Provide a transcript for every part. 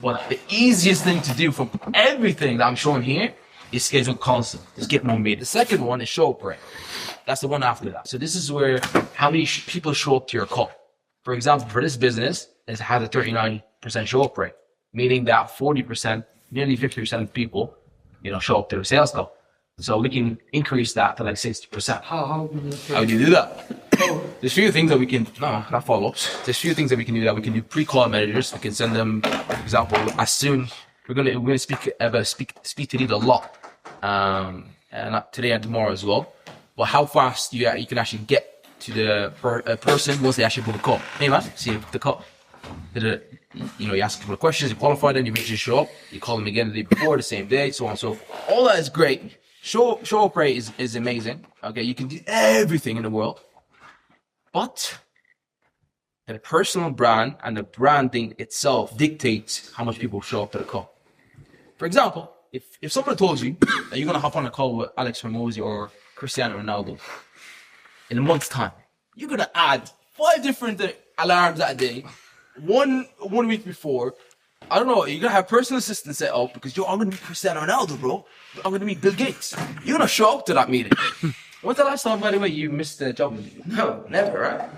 But the easiest thing to do from everything that I'm showing here is schedule constant. Just get more meetings. The second one is show up rate. That's the one after that. So this is where how many people show up to your call. For example, for this business, it has a 39% show up rate, meaning that 40%, nearly 50% of people, show up to the sales call. So we can increase that to like 60%. How do you do that? There's a few things that we can, not follow-ups. There's a few things that we can do. We can do pre-call managers. We can send them, for example, as soon, we're gonna speak to lead a lot, and not today and tomorrow as well. But how fast you can actually get to the person once they actually book a call. Hey man, see you book the call. You ask a couple of questions, you qualify them, you make sure you show up, you call them again the day before, the same day, so on and so forth. All that is great. Show up rate is amazing. Okay, you can do everything in the world. But the personal brand and the branding itself dictates how much people show up to the call. For example, if someone told you that you're gonna hop on a call with Alex Hormozi or Cristiano Ronaldo in a month's time, you're gonna add 5 different alarms that day. One week before, I don't know, you're gonna have personal assistants set up because I'm gonna meet Cristiano Ronaldo, bro. I'm gonna meet Bill Gates. You're gonna show up to that meeting. When's the last time, by the way, you missed a job interview? No, never, right?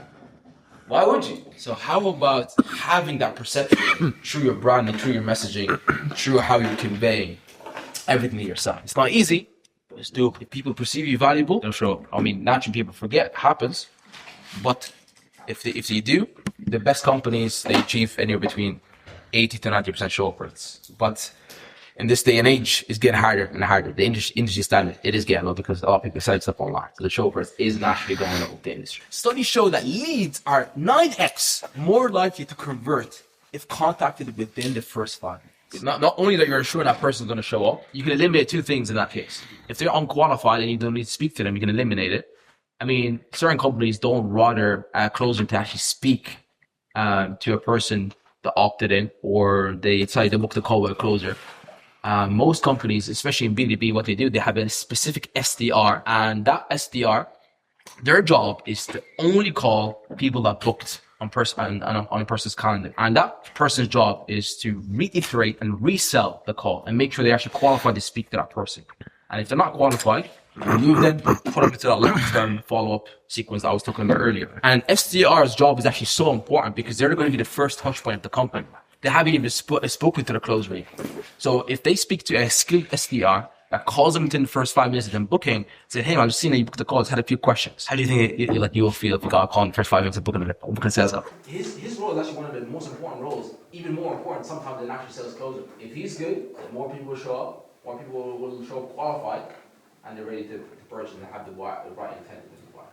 Why would you? So how about having that perception through your brand and through your messaging, through how you convey everything to yourself? It's not easy, but it's doable. If people perceive you valuable, they'll show up. I mean, naturally people forget, happens. But if you do, the best companies, they achieve anywhere between 80 to 90% show up rates. But in this day and age, it's getting harder and harder. The industry standard, it is getting low because a lot of people sell stuff online. So the show up rate is naturally going up with the industry. Studies show that leads are 9x more likely to convert if contacted within the first 5 minutes. Not only that you're sure that person's going to show up, you can eliminate 2 things in that case. If they're unqualified and you don't need to speak to them, you can eliminate it. I mean, certain companies don't rather a closer to actually speak to a person that opted in, or they decide to book the call with a closer. Most companies, especially in B2B, what they do, they have a specific SDR, and that SDR, their job is to only call people that booked on a person's calendar. And that person's job is to reiterate and resell the call and make sure they actually qualify to speak to that person. And if they're not qualified, remove them, put them into that long-term follow-up sequence that I was talking about earlier. And SDR's job is actually so important because they're going to be the first touch point of the company. They haven't even spoken to the close rate. So if they speak to a skilled SDR that calls them within the first 5 minutes of them booking, say, hey, I've just seen that you booked the call, just had a few questions. How do you think you will feel if you got a call in the first 5 minutes of booking sales up? His role is actually one of the most important roles, even more important sometimes than actually sales closer. If he's good, more people will show up, more people will show up qualified, and they're ready to purchase and have the right intent.